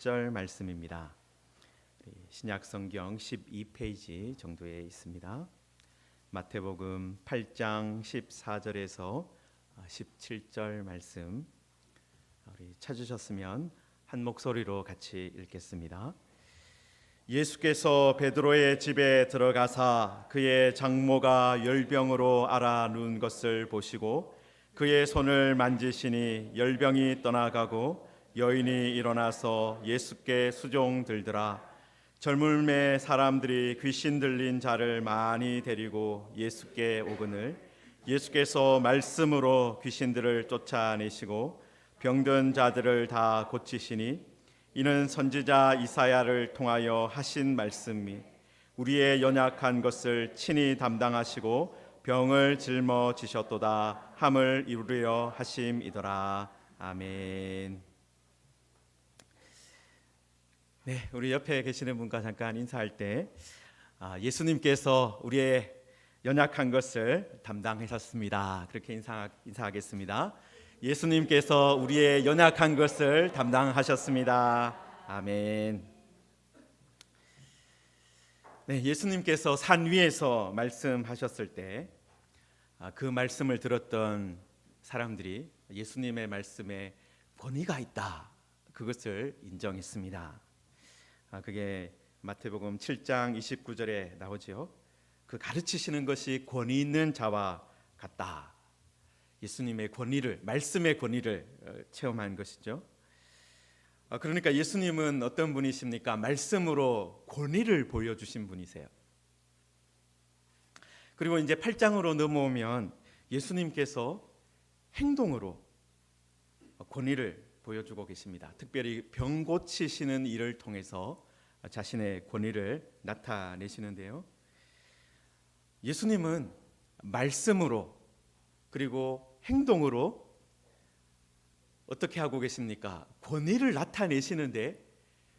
17절 말씀입니다. 신약 성경 12페이지 정도에 있습니다. 마태복음 8장 14절에서 17절 말씀, 우리 찾으셨으면 한 목소리로 같이 읽겠습니다. 예수께서 베드로의 집에 들어가사 그의 장모가 열병으로 앓아 누운 것을 보시고 그의 손을 만지시니 열병이 떠나가고 여인이 일어나서 예수께 수종 들더라. 젊음의 사람들이 귀신 들린 자를 많이 데리고 예수께 오거늘 예수께서 말씀으로 귀신들을 쫓아내시고 병든 자들을 다 고치시니 이는 선지자 이사야를 통하여 하신 말씀이 우리의 연약한 것을 친히 담당하시고 병을 짊어지셨도다 함을 이루려 하심이더라. 아멘. 네, 우리 옆에 계시는 분과 잠깐 인사할 때 예수님께서 우리의 연약한 것을 담당하셨습니다. 그렇게 인사하겠습니다. 예수님께서 우리의 연약한 것을 담당하셨습니다. 아멘. 네, 예수님께서 산 위에서 말씀하셨을 때 그 말씀을 들었던 사람들이 예수님의 말씀에 권위가 있다, 그것을 인정했습니다. 그게 마태복음 7장 29절에 나오죠. 그 가르치시는 것이 권위 있는 자와 같다. 예수님의 권위를, 말씀의 권위를 체험한 것이죠. 그러니까 예수님은 어떤 분이십니까? 말씀으로 권위를 보여주신 분이세요. 그리고 이제 8장으로 넘어오면 예수님께서 행동으로 권위를 보여주고 계십니다. 특별히 병 고치시는 일을 통해서 자신의 권위를 나타내시는데요. 예수님은 말씀으로 그리고 행동으로 어떻게 하고 계십니까? 권위를 나타내시는데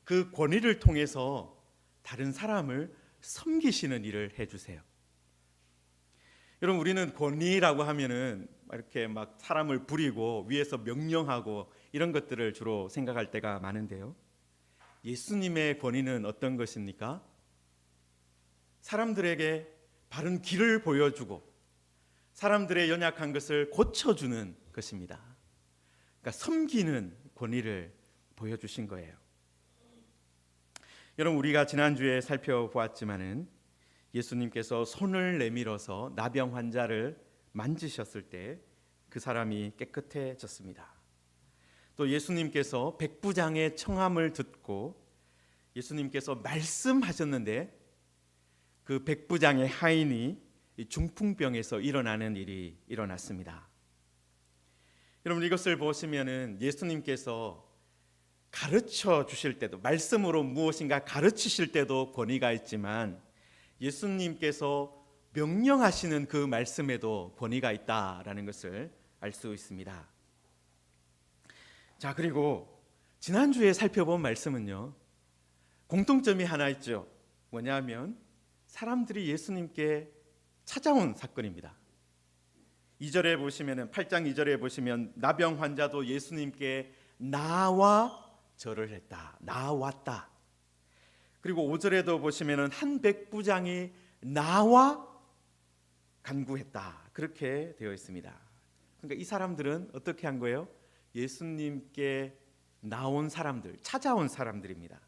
그 권위를 통해서 다른 사람을 섬기시는 일을 해주세요. 여러분, 우리는 권위라고 하면은 이렇게 막 사람을 부리고 위에서 명령하고 이런 것들을 주로 생각할 때가 많은데요. 예수님의 권위는 어떤 것입니까? 사람들에게 바른 길을 보여주고 사람들의 연약한 것을 고쳐주는 것입니다. 그러니까 섬기는 권위를 보여주신 거예요. 여러분, 우리가 지난주에 살펴보았지만은 예수님께서 손을 내밀어서 나병 환자를 만지셨을 때 그 사람이 깨끗해졌습니다. 또 예수님께서 백부장의 청함을 듣고 예수님께서 말씀하셨는데 그 백부장의 하인이 중풍병에서 일어나는 일이 일어났습니다. 여러분, 이것을 보시면은 예수님께서 가르쳐 주실 때도, 말씀으로 무엇인가 가르치실 때도 권위가 있지만 예수님께서 명령하시는 그 말씀에도 권위가 있다라는 것을 알 수 있습니다. 자, 그리고 지난주에 살펴본 말씀은요, 공통점이 하나 있죠. 뭐냐면 사람들이 예수님께 찾아온 사건입니다. 2절에 보시면은 8장 2절에 보시면 나병 환자도 예수님께 나와 절을 했다. 나왔다. 그리고 5절에도 보시면은 한 백부장이 나와 간구했다. 그렇게 되어 있습니다. 그러니까 이 사람들은 어떻게 한 거예요? 예수님께 나온 사람들, 찾아온 사람들입니다.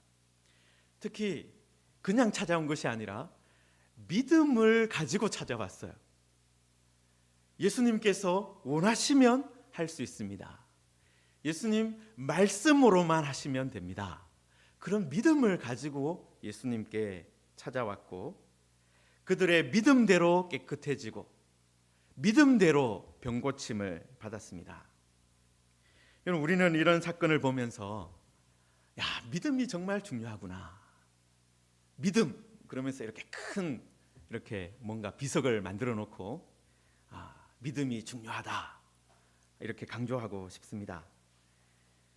특히 그냥 찾아온 것이 아니라 믿음을 가지고 찾아왔어요. 예수님께서 원하시면 할 수 있습니다. 예수님 말씀으로만 하시면 됩니다. 그런 믿음을 가지고 예수님께 찾아왔고 그들의 믿음대로 깨끗해지고 믿음대로 병고침을 받았습니다. 여러분, 우리는 이런 사건을 보면서 믿음이 정말 중요하구나. 믿음 그러면서 이렇게 큰 이렇게 뭔가 비석을 만들어 놓고 믿음이 중요하다 이렇게 강조하고 싶습니다.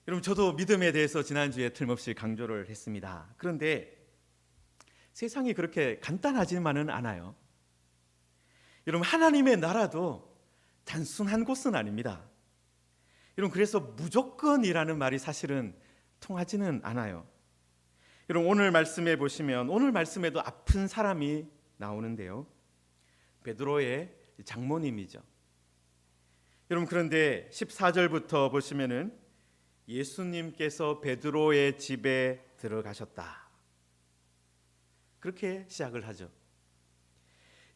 여러분, 저도 믿음에 대해서 지난주에 틀림없이 강조를 했습니다. 그런데 세상이 그렇게 간단하지만은 않아요. 여러분, 하나님의 나라도 단순한 곳은 아닙니다. 여러분, 그래서 무조건이라는 말이 사실은 통하지는 않아요. 여러분 오늘 말씀에 보시면 오늘 말씀에도 아픈 사람이 나오는데요. 베드로의 장모님이죠. 여러분 그런데 14절부터 보시면은 예수님께서 베드로의 집에 들어가셨다. 그렇게 시작을 하죠.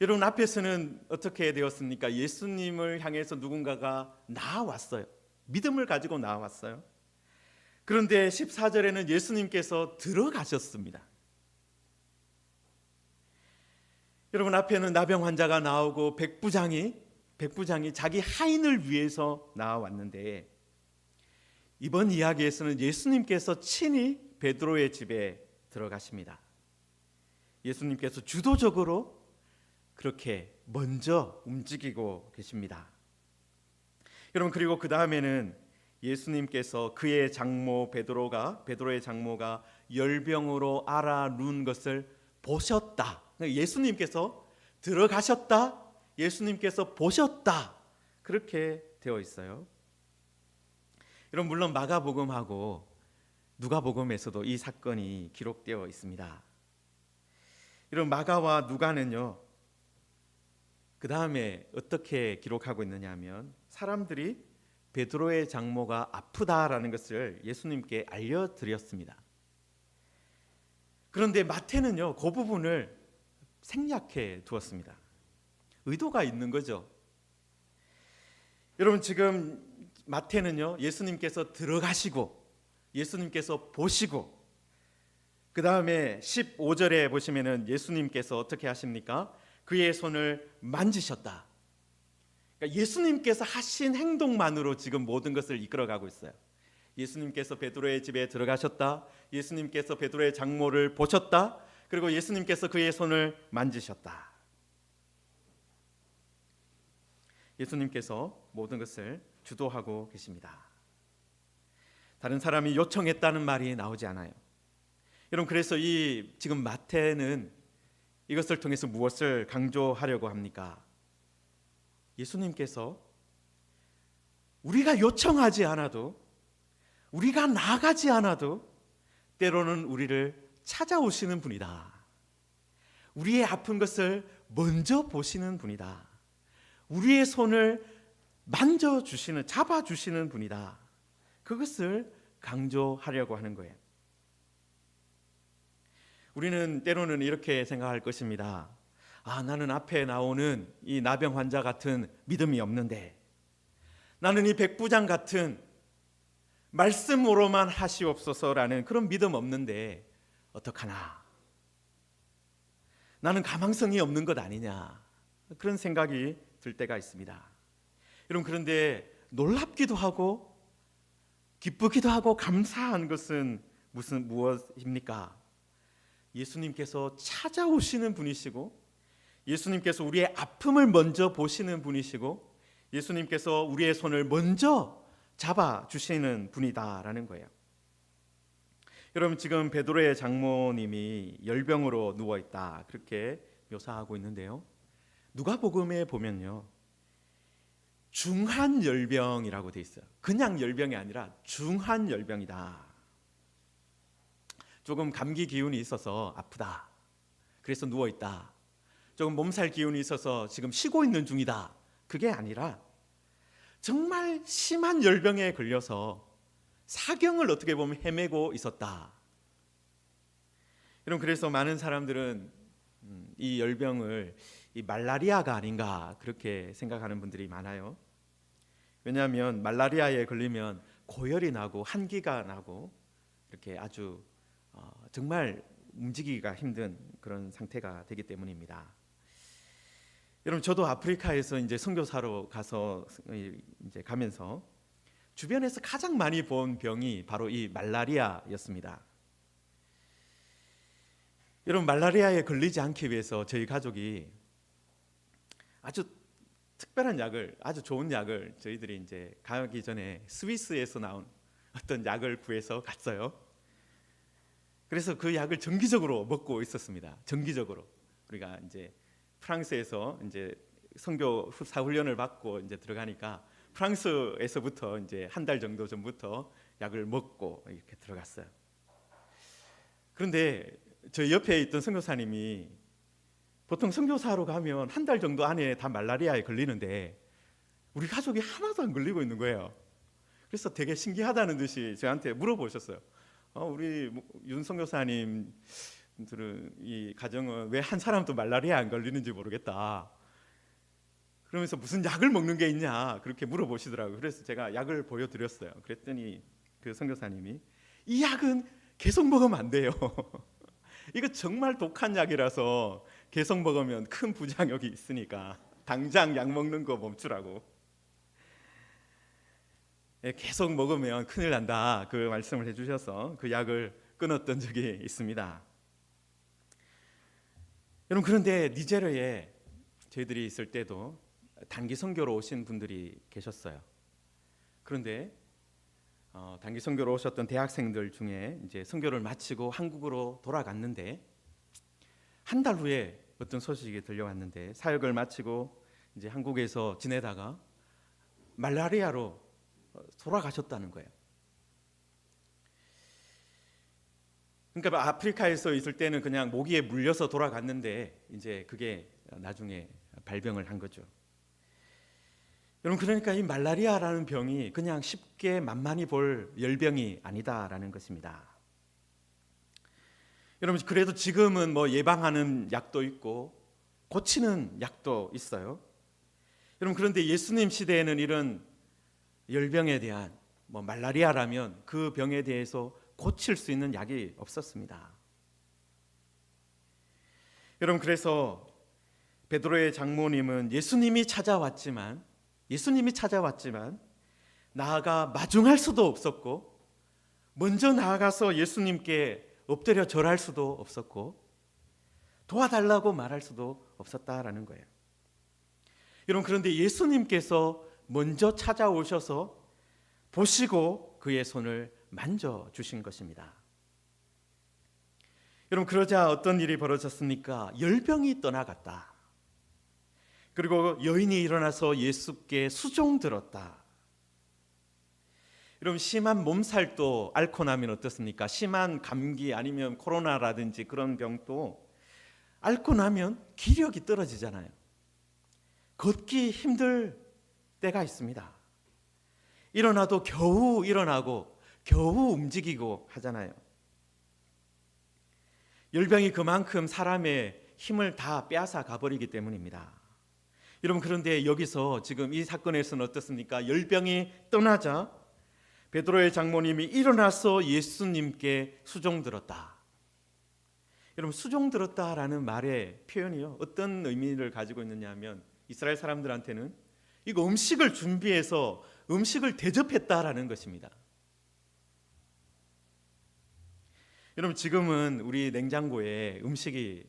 여러분 앞에서는 어떻게 되었습니까? 예수님을 향해서 누군가가 나와왔어요. 믿음을 가지고 나와왔어요. 그런데 14절에는 예수님께서 들어가셨습니다. 여러분 앞에는 나병 환자가 나오고 백부장이 자기 하인을 위해서 나와왔는데 이번 이야기에서는 예수님께서 친히 베드로의 집에 들어가십니다. 예수님께서 주도적으로 그렇게 먼저 움직이고 계십니다. 여러분 그리고 그 다음에는 예수님께서 그의 장모 베드로의 장모가 열병으로 앓아 누운 것을 보셨다. 예수님께서 들어가셨다. 예수님께서 보셨다. 그렇게 되어 있어요. 여러분 물론 마가복음하고 누가복음에서도 이 사건이 기록되어 있습니다. 여러분 마가와 누가는요. 그 다음에 어떻게 기록하고 있느냐 하면 사람들이 베드로의 장모가 아프다라는 것을 예수님께 알려드렸습니다. 그런데 마태는요, 그 부분을 생략해 두었습니다. 의도가 있는 거죠. 여러분 지금 마태는요, 예수님께서 들어가시고 예수님께서 보시고 그 다음에 15절에 보시면은 예수님께서 어떻게 하십니까? 그의 손을 만지셨다. 그러니까 예수님께서 하신 행동만으로 지금 모든 것을 이끌어가고 있어요. 예수님께서 베드로의 집에 들어가셨다. 예수님께서 베드로의 장모를 보셨다. 그리고 예수님께서 그의 손을 만지셨다. 예수님께서 모든 것을 주도하고 계십니다. 다른 사람이 요청했다는 말이 나오지 않아요. 여러분 그래서 이 지금 마태는 이것을 통해서 무엇을 강조하려고 합니까? 예수님께서 우리가 요청하지 않아도 우리가 나가지 않아도 때로는 우리를 찾아오시는 분이다. 우리의 아픈 것을 먼저 보시는 분이다. 우리의 손을 만져주시는, 잡아주시는 분이다. 그것을 강조하려고 하는 거예요. 우리는 때로는 이렇게 생각할 것입니다. 나는 앞에 나오는 이 나병 환자 같은 믿음이 없는데, 나는 이 백부장 같은 말씀으로만 하시옵소서라는 그런 믿음 없는데 어떡하나? 나는 가망성이 없는 것 아니냐? 그런 생각이 들 때가 있습니다. 여러분 그런데 놀랍기도 하고 기쁘기도 하고 감사한 것은 무엇입니까? 예수님께서 찾아오시는 분이시고 예수님께서 우리의 아픔을 먼저 보시는 분이시고 예수님께서 우리의 손을 먼저 잡아주시는 분이다라는 거예요. 여러분 지금 베드로의 장모님이 열병으로 누워있다 그렇게 묘사하고 있는데요. 누가복음에 보면요. 중한 열병이라고 돼 있어요. 그냥 열병이 아니라 중한 열병이다. 조금 감기 기운이 있어서 아프다. 그래서 누워있다. 조금 몸살 기운이 있어서 지금 쉬고 있는 중이다. 그게 아니라 정말 심한 열병에 걸려서 사경을 어떻게 보면 헤매고 있었다. 여러분 그래서 많은 사람들은 이 열병을 이 말라리아가 아닌가 그렇게 생각하는 분들이 많아요. 왜냐하면 말라리아에 걸리면 고열이 나고 한기가 나고 이렇게 아주 정말 움직이기가 힘든 그런 상태가 되기 때문입니다. 여러분 저도 아프리카에서 이제 선교사로 가서 이제 가면서 주변에서 가장 많이 본 병이 바로 이 말라리아였습니다. 여러분 말라리아에 걸리지 않기 위해서 저희 가족이 아주 특별한 약을, 아주 좋은 약을 저희들이 이제 가기 전에 스위스에서 나온 어떤 약을 구해서 갔어요. 그래서 그 약을 정기적으로 먹고 있었습니다. 정기적으로 우리가 이제 프랑스에서 이제 선교 사훈련을 받고 이제 들어가니까 프랑스에서부터 이제 한 달 정도 전부터 약을 먹고 이렇게 들어갔어요. 그런데 저 옆에 있던 선교사님이 보통 선교사로 가면 한 달 정도 안에 다 말라리아에 걸리는데 우리 가족이 하나도 안 걸리고 있는 거예요. 그래서 되게 신기하다는 듯이 저한테 물어보셨어요. 우리 윤 선교사님들은 이 가정은 왜 한 사람도 말라리아 안 걸리는지 모르겠다. 그러면서 무슨 약을 먹는 게 있냐 그렇게 물어보시더라고요. 그래서 제가 약을 보여드렸어요. 그랬더니 그 선교사님이 이 약은 계속 먹으면 안 돼요. 이거 정말 독한 약이라서 계속 먹으면 큰 부작용이 있으니까 당장 약 먹는 거 멈추라고. 계속 먹으면 큰일 난다 그 말씀을 해주셔서 그 약을 끊었던 적이 있습니다. 여러분, 그런데 니제르에 저희들이 있을 때도 단기 선교로 오신 분들이 계셨어요. 그런데 단기 선교로 오셨던 대학생들 중에 이제 선교를 마치고 한국으로 돌아갔는데 한 달 후에 어떤 소식이 들려왔는데 사역을 마치고 이제 한국에서 지내다가 말라리아로 돌아가셨다는 거예요. 그러니까 아프리카에서 있을 때는 그냥 모기에 물려서 돌아갔는데 이제 그게 나중에 발병을 한 거죠. 여러분, 그러니까 이 말라리아라는 병이 그냥 쉽게 만만히 볼 열병이 아니다라는 것입니다. 여러분, 그래도 지금은 뭐 예방하는 약도 있고 고치는 약도 있어요. 여러분, 그런데 예수님 시대에는 이런 열병에 대한 말라리아라면 그 병에 대해서 고칠 수 있는 약이 없었습니다. 여러분, 그래서 베드로의 장모님은 예수님이 찾아왔지만 나아가 마중할 수도 없었고 먼저 나아가서 예수님께 엎드려 절할 수도 없었고 도와달라고 말할 수도 없었다라는 거예요. 여러분, 그런데 예수님께서 먼저 찾아오셔서 보시고 그의 손을 만져주신 것입니다. 여러분, 그러자 어떤 일이 벌어졌습니까? 열병이 떠나갔다. 그리고 여인이 일어나서 예수께 수종들었다. 여러분, 심한 몸살도 앓고 나면 어떻습니까? 심한 감기 아니면 코로나라든지 그런 병도 앓고 나면 기력이 떨어지잖아요. 걷기 힘들 때가 있습니다. 일어나도 겨우 일어나고 겨우 움직이고 하잖아요. 열병이 그만큼 사람의 힘을 다 빼앗아 가버리기 때문입니다. 여러분, 그런데 여기서 지금 이 사건에서는 어떻습니까? 열병이 떠나자 베드로의 장모님이 일어나서 예수님께 수종들었다. 여러분, 수종들었다라는 말의 표현이요, 어떤 의미를 가지고 있느냐 하면 이스라엘 사람들한테는 이거 음식을 준비해서 음식을 대접했다라는 것입니다. 여러분, 지금은 우리 냉장고에 음식이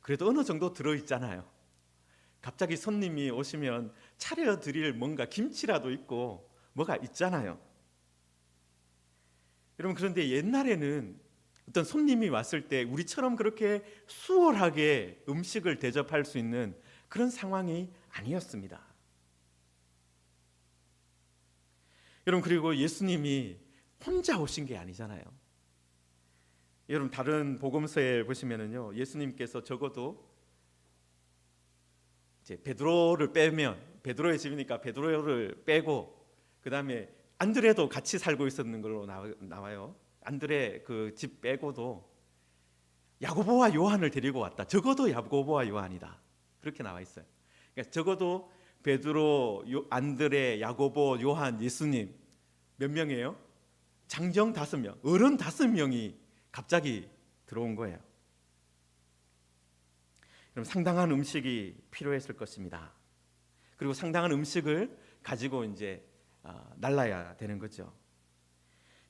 그래도 어느 정도 들어있잖아요. 갑자기 손님이 오시면 차려드릴 뭔가 김치라도 있고 뭐가 있잖아요. 여러분, 그런데 옛날에는 어떤 손님이 왔을 때 우리처럼 그렇게 수월하게 음식을 대접할 수 있는 그런 상황이 아니었습니다. 여러분, 그리고 예수님이 혼자 오신 게 아니잖아요. 여러분, 다른 복음서에 보시면은요, 예수님께서 적어도 이제 베드로를 빼면, 베드로의 집이니까 베드로를 빼고 그 다음에 안드레도 같이 살고 있었는 걸로 나와요. 안드레 그 집 빼고도 야고보와 요한을 데리고 왔다. 적어도 야고보와 요한이다. 그렇게 나와 있어요. 그러니까 적어도 베드로, 안드레, 야고보, 요한, 예수님 몇 명이에요? 장정 5명, 어른 5명이 갑자기 들어온 거예요. 그럼 상당한 음식이 필요했을 것입니다. 그리고 상당한 음식을 가지고 이제 날라야 되는 거죠.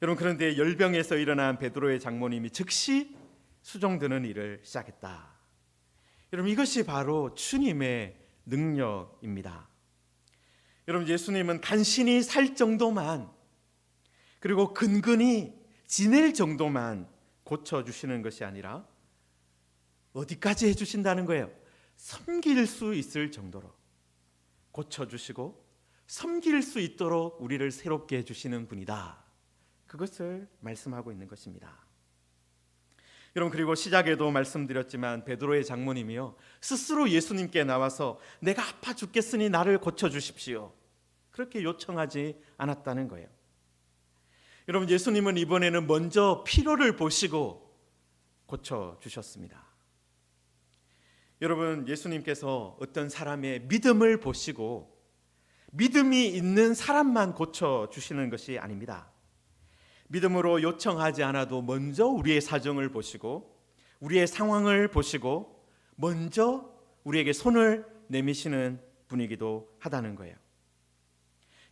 여러분, 그런데 열병에서 일어난 베드로의 장모님이 즉시 수종드는 일을 시작했다. 여러분, 이것이 바로 주님의 능력입니다. 여러분, 예수님은 간신히 살 정도만, 그리고 근근히 지낼 정도만 고쳐주시는 것이 아니라 어디까지 해주신다는 거예요? 섬길 수 있을 정도로 고쳐주시고 섬길 수 있도록 우리를 새롭게 해주시는 분이다. 그것을 말씀하고 있는 것입니다. 여러분, 그리고 시작에도 말씀드렸지만 베드로의 장모님이요, 스스로 예수님께 나와서 내가 아파 죽겠으니 나를 고쳐주십시오, 그렇게 요청하지 않았다는 거예요. 여러분, 예수님은 이번에는 먼저 필요를 보시고 고쳐주셨습니다. 여러분, 예수님께서 어떤 사람의 믿음을 보시고 믿음이 있는 사람만 고쳐주시는 것이 아닙니다. 믿음으로 요청하지 않아도 먼저 우리의 사정을 보시고 우리의 상황을 보시고 먼저 우리에게 손을 내미시는 분이기도 하다는 거예요.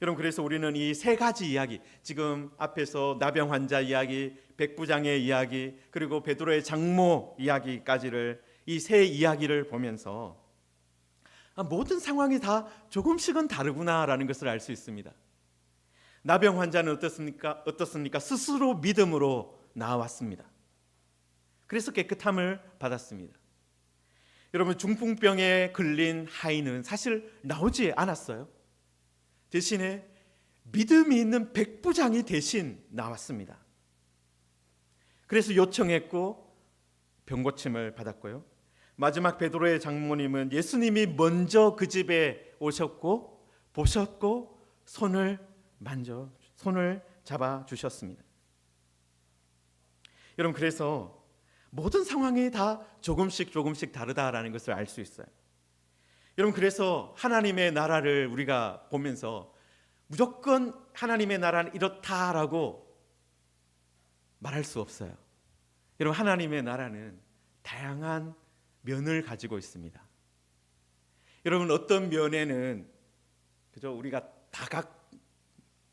여러분, 그래서 우리는 이 세 가지 이야기, 지금 앞에서 나병 환자 이야기, 백부장의 이야기, 그리고 베드로의 장모 이야기까지를, 이 세 이야기를 보면서 모든 상황이 다 조금씩은 다르구나라는 것을 알 수 있습니다. 나병 환자는 어떻습니까? 스스로 믿음으로 나왔습니다. 그래서 깨끗함을 받았습니다. 여러분, 중풍병에 걸린 하인은 사실 나오지 않았어요. 대신에 믿음이 있는 백부장이 대신 나왔습니다. 그래서 요청했고 병고침을 받았고요. 마지막 베드로의 장모님은 예수님이 먼저 그 집에 오셨고 보셨고 손을 잡아 주셨습니다. 여러분, 그래서 모든 상황이 다 조금씩 다르다라는 것을 알 수 있어요. 여러분, 그래서 하나님의 나라를 우리가 보면서 무조건 하나님의 나라는 이렇다라고 말할 수 없어요. 여러분, 하나님의 나라는 다양한 면을 가지고 있습니다. 여러분, 어떤 면에는 그죠, 우리가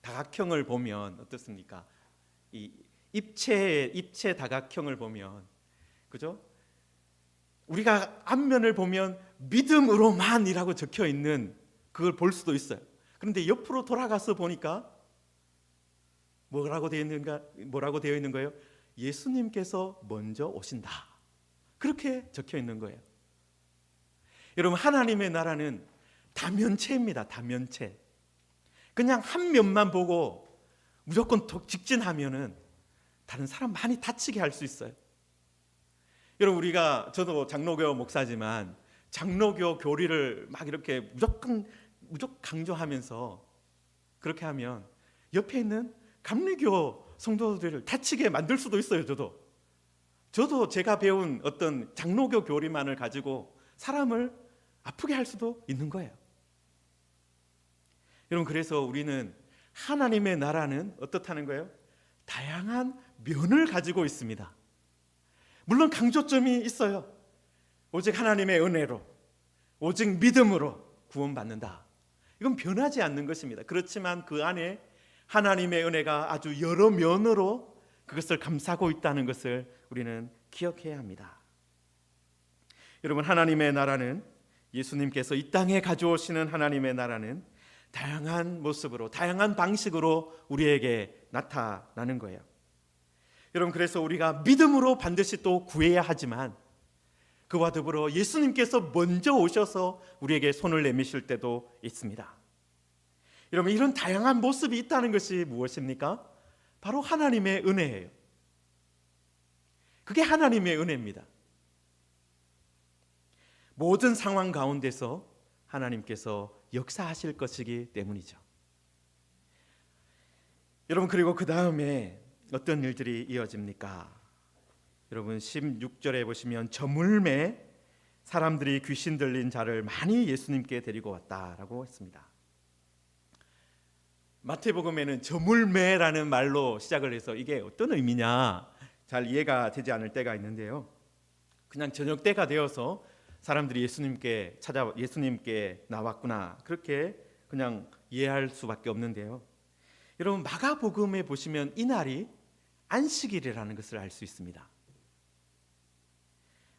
다각형을 보면 어떻습니까? 이 입체 다각형을 보면 그죠? 우리가 앞면을 보면 믿음으로만이라고 적혀 있는 그걸 볼 수도 있어요. 그런데 옆으로 돌아가서 보니까 뭐라고 되어 있는 거예요? 예수님께서 먼저 오신다, 그렇게 적혀 있는 거예요. 여러분, 하나님의 나라는 다면체입니다. 다면체. 그냥 한 면만 보고 무조건 직진하면은 다른 사람 많이 다치게 할 수 있어요. 여러분, 저도 장로교 목사지만 장로교 교리를 막 이렇게 무조건 강조하면서 그렇게 하면 옆에 있는 감리교 성도들을 다치게 만들 수도 있어요. 저도 제가 배운 어떤 장로교 교리만을 가지고 사람을 아프게 할 수도 있는 거예요. 여러분, 그래서 우리는 하나님의 나라는 어떻다는 거예요? 다양한 면을 가지고 있습니다. 물론 강조점이 있어요. 오직 하나님의 은혜로, 오직 믿음으로 구원받는다. 이건 변하지 않는 것입니다. 그렇지만 그 안에 하나님의 은혜가 아주 여러 면으로 그것을 감싸고 있다는 것을 우리는 기억해야 합니다. 여러분, 하나님의 나라는, 예수님께서 이 땅에 가져오시는 하나님의 나라는 다양한 모습으로, 다양한 방식으로 우리에게 나타나는 거예요. 여러분, 그래서 우리가 믿음으로 반드시 또 구해야 하지만 그와 더불어 예수님께서 먼저 오셔서 우리에게 손을 내미실 때도 있습니다. 여러분, 이런 다양한 모습이 있다는 것이 무엇입니까? 바로 하나님의 은혜예요. 그게 하나님의 은혜입니다. 모든 상황 가운데서 하나님께서 역사하실 것이기 때문이죠. 여러분, 그리고 그 다음에 어떤 일들이 이어집니까? 여러분, 16절에 보시면 저물매 사람들이 귀신 들린 자를 많이 예수님께 데리고 왔다라고 했습니다. 마태복음에는 저물매라는 말로 시작을 해서 이게 어떤 의미냐 잘 이해가 되지 않을 때가 있는데요. 그냥 저녁 때가 되어서 사람들이 예수님께 나왔구나, 그렇게 그냥 이해할 수밖에 없는데요. 여러분, 마가복음에 보시면 이날이 안식일이라는 것을 알 수 있습니다.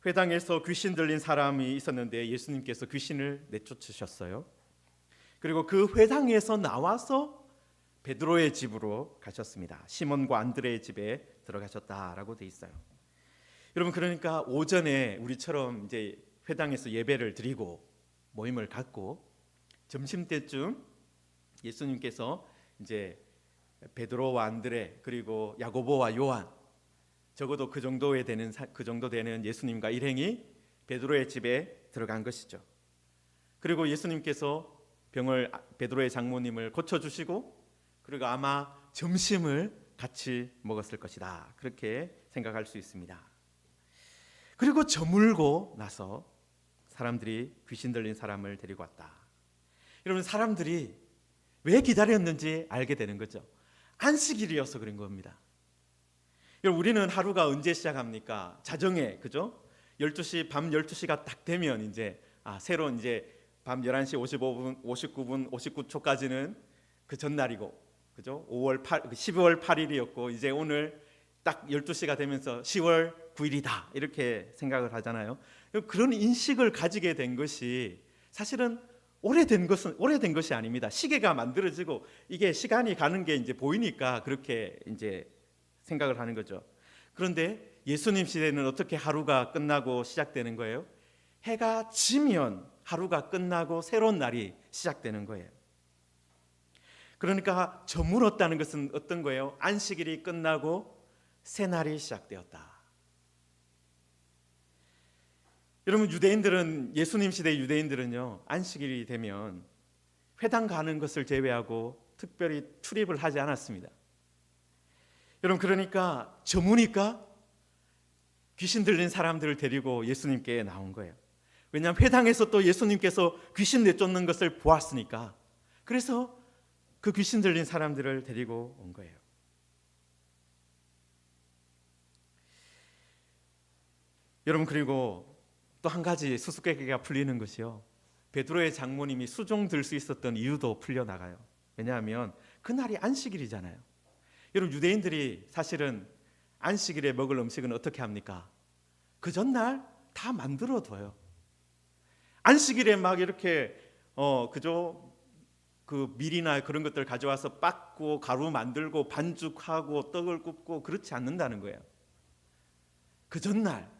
회당에서 귀신 들린 사람이 있었는데 예수님께서 귀신을 내쫓으셨어요. 그리고 그 회당에서 나와서 베드로의 집으로 가셨습니다. 시몬과 안드레의 집에 들어가셨다라고 돼 있어요. 여러분, 그러니까 오전에 우리처럼 이제 회당에서 예배를 드리고 모임을 갖고 점심 때쯤 예수님께서 이제 베드로와 안드레 그리고 야고보와 요한, 적어도 그 정도 되는 예수님과 일행이 베드로의 집에 들어간 것이죠. 그리고 예수님께서 베드로의 장모님을 고쳐주시고, 그리고 아마 점심을 같이 먹었을 것이다, 그렇게 생각할 수 있습니다. 그리고 저물고 나서 사람들이 귀신 들린 사람을 데리고 왔다. 여러분, 사람들이 왜 기다렸는지 알게 되는 거죠. 안식일이어서 그런 겁니다. 여러분, 우리는 하루가 언제 시작합니까? 자정에, 그죠? 12시, 밤 12시가 딱 되면 이제 새로 이제 밤 11시 55분, 59분, 59초까지는 그 전날이고, 그죠? 12월 8일이었고 이제 오늘 딱 12시가 되면서 10월 9일이다, 이렇게 생각을 하잖아요. 그런 인식을 가지게 된 것이 사실은 오래된 것이 아닙니다. 시계가 만들어지고 이게 시간이 가는 게 이제 보이니까 그렇게 이제 생각을 하는 거죠. 그런데 예수님 시대는 어떻게 하루가 끝나고 시작되는 거예요? 해가 지면 하루가 끝나고 새로운 날이 시작되는 거예요. 그러니까 저물었다는 것은 어떤 거예요? 안식일이 끝나고 새 날이 시작되었다. 여러분, 예수님 시대 유대인들은요, 안식일이 되면 회당 가는 것을 제외하고 특별히 출입을 하지 않았습니다. 여러분, 그러니까 저무니까 귀신 들린 사람들을 데리고 예수님께 나온 거예요. 왜냐하면 회당에서 또 예수님께서 귀신 내쫓는 것을 보았으니까. 그래서 그 귀신 들린 사람들을 데리고 온 거예요. 여러분, 그리고 또 한 가지 수수께끼가 풀리는 것이요, 베드로의 장모님이 수종 들 수 있었던 이유도 풀려나가요. 왜냐하면 그날이 안식일이잖아요. 여러분, 유대인들이 사실은 안식일에 먹을 음식은 어떻게 합니까? 그 전날 다 만들어둬요. 안식일에 막 이렇게 그 밀이나 그런 것들 가져와서 빻고 가루 만들고 반죽하고 떡을 굽고 그렇지 않는다는 거예요. 그 전날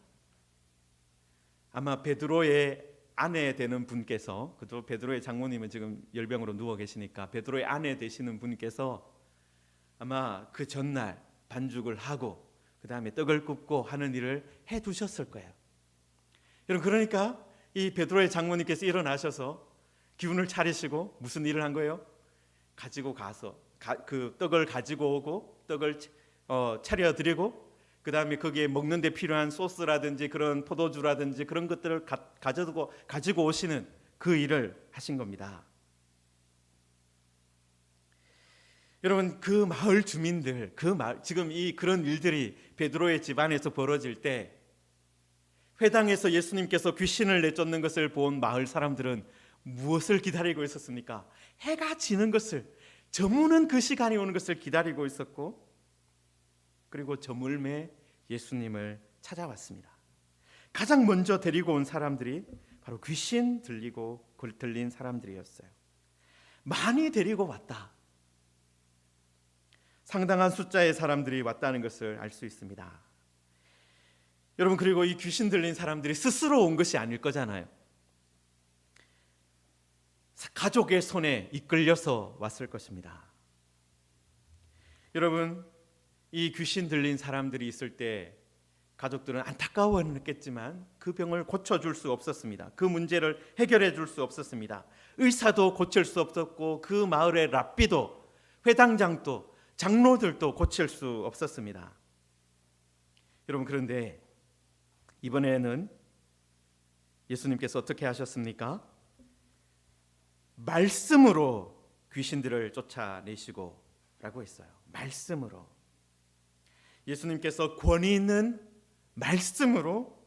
아마 베드로의 아내 되는 분께서, 그죠? 베드로의 장모님은 지금 열병으로 누워 계시니까 베드로의 아내 되시는 분께서 아마 그 전날 반죽을 하고 그 다음에 떡을 굽고 하는 일을 해 두셨을 거예요. 여러분, 그러니까 이 베드로의 장모님께서 일어나셔서 기운을 차리시고 무슨 일을 한 거예요? 가지고 가서 그 떡을 가지고 오고 떡을 차려드리고 그 다음에 거기에 먹는 데 필요한 소스라든지 그런 포도주라든지 그런 것들을 가지고 오시는 그 일을 하신 겁니다. 여러분, 그 마을 주민들, 지금 그런 일들이 베드로의 집안에서 벌어질 때 회당에서 예수님께서 귀신을 내쫓는 것을 본 마을 사람들은 무엇을 기다리고 있었습니까? 해가 지는 것을, 저무는 그 시간이 오는 것을 기다리고 있었고, 그리고 저물매 예수님을 찾아왔습니다. 가장 먼저 데리고 온 사람들이 바로 귀신 들린 사람들이었어요. 많이 데리고 왔다. 상당한 숫자의 사람들이 왔다는 것을 알 수 있습니다. 여러분, 그리고 이 귀신 들린 사람들이 스스로 온 것이 아닐 거잖아요. 가족의 손에 이끌려서 왔을 것입니다. 여러분, 이 귀신 들린 사람들이 있을 때 가족들은 안타까워했겠지만 그 병을 고쳐줄 수 없었습니다. 그 문제를 해결해 줄 수 없었습니다. 의사도 고칠 수 없었고 그 마을의 랍비도, 회당장도, 장로들도 고칠 수 없었습니다. 여러분, 그런데 이번에는 예수님께서 어떻게 하셨습니까? 말씀으로 귀신들을 쫓아내시고 라고 했어요. 말씀으로. 예수님께서 권위 있는 말씀으로,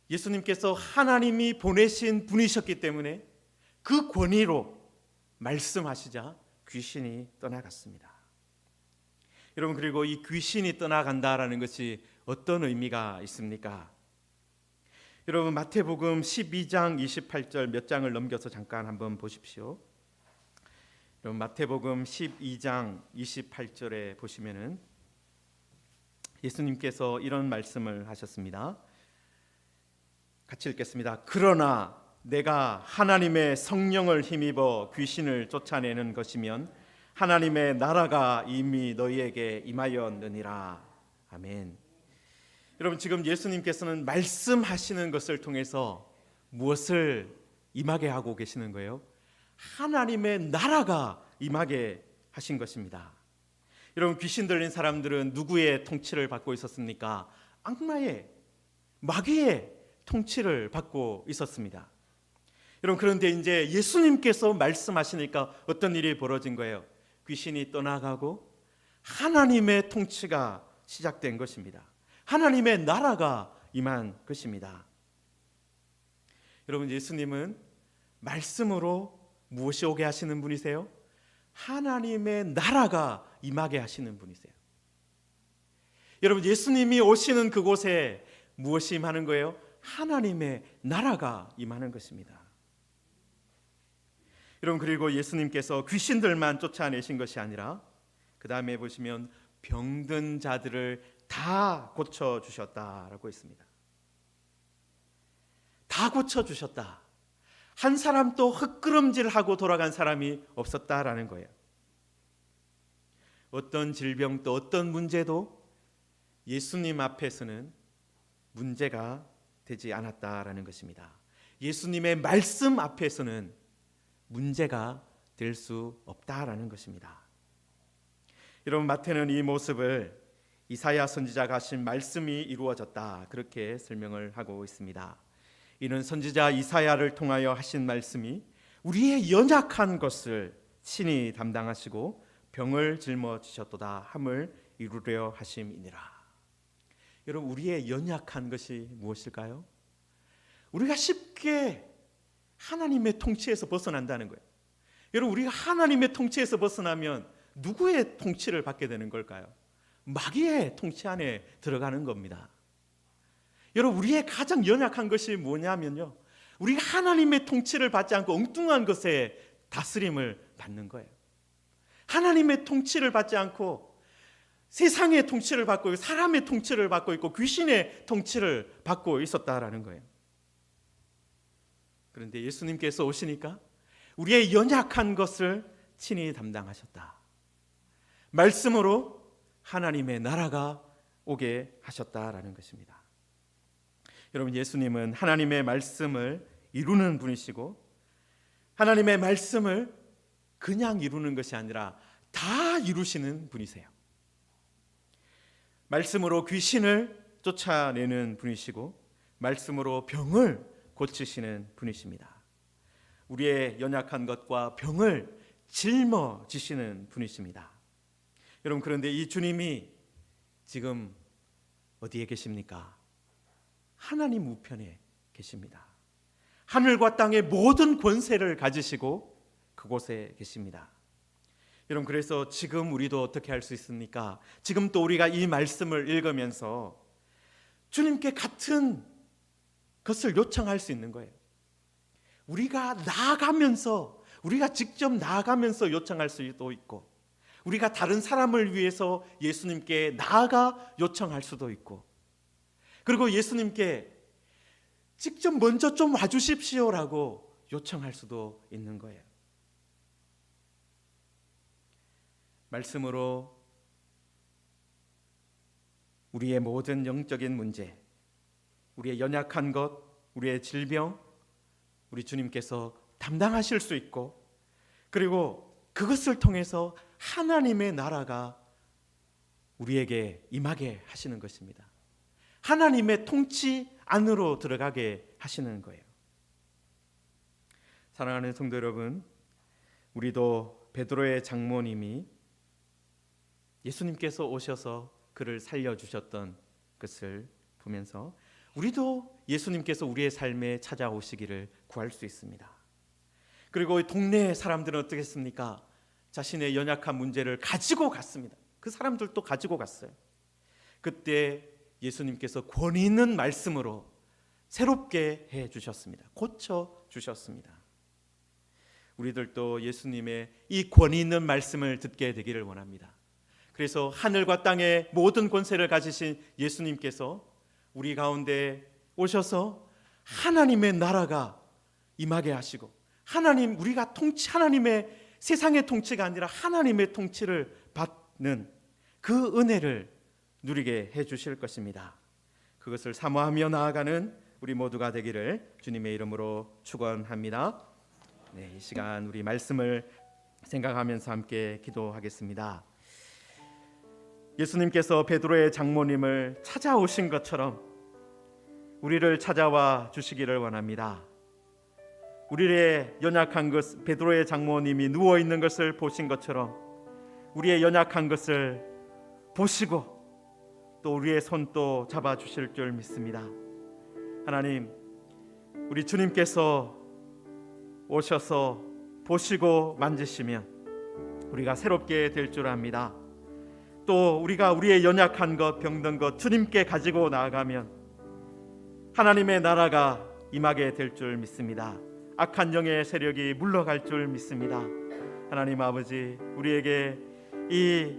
예수님께서 하나님이 보내신 분이셨기 때문에 그 권위로 말씀하시자 귀신이 떠나갔습니다. 여러분, 그리고 이 귀신이 떠나간다라는 것이 어떤 의미가 있습니까? 여러분, 마태복음 12장 28절 몇 장을 넘겨서 잠깐 한번 보십시오. 여러분, 마태복음 12장 28절에 보시면은 예수님께서 이런 말씀을 하셨습니다. 같이 읽겠습니다. 그러나 내가 하나님의 성령을 힘입어 귀신을 쫓아내는 것이면 하나님의 나라가 이미 너희에게 임하였느니라. 아멘. 여러분, 지금 예수님께서는 말씀하시는 것을 통해서 무엇을 임하게 하고 계시는 거예요? 하나님의 나라가 임하게 하신 것입니다. 여러분, 귀신 들린 사람들은 누구의 통치를 받고 있었습니까? 악마의, 마귀의 통치를 받고 있었습니다. 여러분, 그런데 이제 예수님께서 말씀하시니까 어떤 일이 벌어진 거예요? 귀신이 떠나가고 하나님의 통치가 시작된 것입니다. 하나님의 나라가 임한 것입니다. 여러분, 예수님은 말씀으로 무엇이 오게 하시는 분이세요? 하나님의 나라가 임하게 하시는 분이세요. 여러분, 예수님이 오시는 그곳에 무엇이 임하는 거예요? 하나님의 나라가 임하는 것입니다. 여러분, 그리고 예수님께서 귀신들만 쫓아내신 것이 아니라 그 다음에 보시면 병든 자들을 다 고쳐주셨다라고 했습니다. 다 고쳐주셨다. 한 사람도 헛걸음질하고 돌아간 사람이 없었다라는 거예요. 어떤 질병도 어떤 문제도 예수님 앞에서는 문제가 되지 않았다라는 것입니다. 예수님의 말씀 앞에서는 문제가 될 수 없다라는 것입니다. 여러분, 마태는 이 모습을 이사야 선지자가 하신 말씀이 이루어졌다, 그렇게 설명을 하고 있습니다. 이는 선지자 이사야를 통하여 하신 말씀이 우리의 연약한 것을 친히 담당하시고 병을 짊어지셨도다 함을 이루려 하심이니라. 여러분, 우리의 연약한 것이 무엇일까요? 우리가 쉽게 하나님의 통치에서 벗어난다는 거예요. 여러분, 우리가 하나님의 통치에서 벗어나면 누구의 통치를 받게 되는 걸까요? 마귀의 통치 안에 들어가는 겁니다. 여러분, 우리의 가장 연약한 것이 뭐냐면요, 우리가 하나님의 통치를 받지 않고 엉뚱한 것에 다스림을 받는 거예요. 하나님의 통치를 받지 않고 세상의 통치를 받고 있고 사람의 통치를 받고 있고 귀신의 통치를 받고 있었다라는 거예요. 그런데 예수님께서 오시니까 우리의 연약한 것을 친히 담당하셨다. 말씀으로 하나님의 나라가 오게 하셨다라는 것입니다. 여러분, 예수님은 하나님의 말씀을 이루는 분이시고 하나님의 말씀을 그냥 이루는 것이 아니라 다 이루시는 분이세요. 말씀으로 귀신을 쫓아내는 분이시고 말씀으로 병을 고치시는 분이십니다. 우리의 연약한 것과 병을 짊어지시는 분이십니다. 여러분, 그런데 이 주님이 지금 어디에 계십니까? 하나님 우편에 계십니다. 하늘과 땅의 모든 권세를 가지시고 그곳에 계십니다. 여러분, 그래서 지금 우리도 어떻게 할 수 있습니까? 지금 또 우리가 이 말씀을 읽으면서 주님께 같은 것을 요청할 수 있는 거예요. 우리가 나아가면서, 우리가 직접 나아가면서 요청할 수도 있고, 우리가 다른 사람을 위해서 예수님께 나아가 요청할 수도 있고, 그리고 예수님께 직접 먼저 좀 와주십시오라고 요청할 수도 있는 거예요. 말씀으로 우리의 모든 영적인 문제, 우리의 연약한 것, 우리의 질병, 우리 주님께서 담당하실 수 있고, 그리고 그것을 통해서 하나님의 나라가 우리에게 임하게 하시는 것입니다. 하나님의 통치 안으로 들어가게 하시는 거예요. 사랑하는 성도 여러분, 우리도 베드로의 장모님이 예수님께서 오셔서 그를 살려주셨던 것을 보면서 우리도 예수님께서 우리의 삶에 찾아오시기를 구할 수 있습니다. 그리고 동네 사람들은 어떻게 했습니까? 자신의 연약한 문제를 가지고 갔습니다. 그 사람들도 가지고 갔어요. 그때 예수님께서 권위 있는 말씀으로 새롭게 해주셨습니다. 고쳐주셨습니다. 우리들도 예수님의 이 권위 있는 말씀을 듣게 되기를 원합니다. 그래서 하늘과 땅의 모든 권세를 가지신 예수님께서 우리 가운데 오셔서 하나님의 나라가 임하게 하시고, 하나님의 세상의 통치가 아니라 하나님의 통치를 받는 그 은혜를 누리게 해 주실 것입니다. 그것을 사모하며 나아가는 우리 모두가 되기를 주님의 이름으로 축원합니다. 네, 이 시간 우리 말씀을 생각하면서 함께 기도하겠습니다. 예수님께서 베드로의 장모님을 찾아오신 것처럼 우리를 찾아와 주시기를 원합니다. 우리의 연약한 것, 베드로의 장모님이 누워 있는 것을 보신 것처럼 우리의 연약한 것을 보시고 또 우리의 손도 잡아 주실 줄 믿습니다. 하나님, 우리 주님께서 오셔서 보시고 만지시면 우리가 새롭게 될 줄 압니다. 또 우리가 우리의 연약한 것, 병든 것 주님께 가지고 나아가면 하나님의 나라가 임하게 될 줄 믿습니다. 악한 영의 세력이 물러갈 줄 믿습니다. 하나님 아버지, 우리에게 이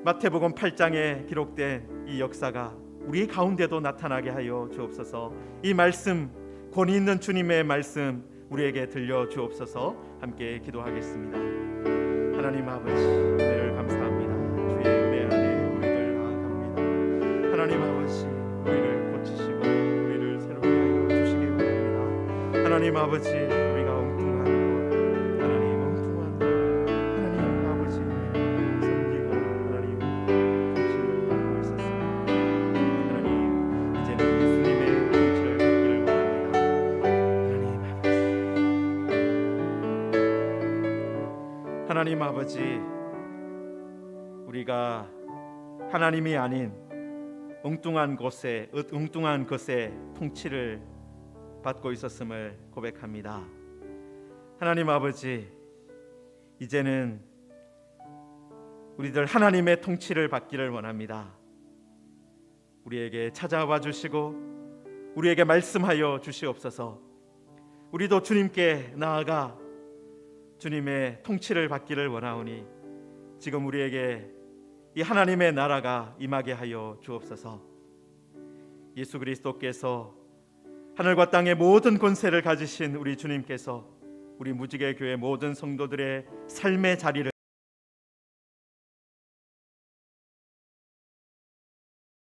마태복음 8장에 기록된 이 역사가 우리 가운데도 나타나게 하여 주옵소서. 이 말씀, 권위 있는 주님의 말씀 우리에게 들려 주옵소서. 함께 기도하겠습니다. 하나님 아버지, 은혜를 감사합니다. 주의 은혜 안에 우리들 나아갑니다. 하나님 아버지, 우리를 고치시고 우리를 새롭게 하여 주시기 바랍니다. 하나님 아버지, 우리가 엉뚱한 것, 하나님 엉뚱한 것, 하나님 아버지 섬기고 하나님 통치를 받고 있었습니다. 하나님, 이제는 예수님의 통치를 받기를 원합니다. 하나님 아버지, 우리가 하나님이 아닌 엉뚱한 것의 통치를 받고 있었음을 고백합니다. 하나님 아버지, 이제는 우리들 하나님의 통치를 받기를 원합니다. 우리에게 찾아와 주시고 우리에게 말씀하여 주시옵소서. 우리도 주님께 나아가 주님의 통치를 받기를 원하오니 지금 우리에게 이 하나님의 나라가 임하게 하여 주옵소서. 예수 그리스도께서 하늘과 땅의 모든 권세를 가지신 우리 주님께서 우리 무지개 교회 모든 성도들의 삶의 자리를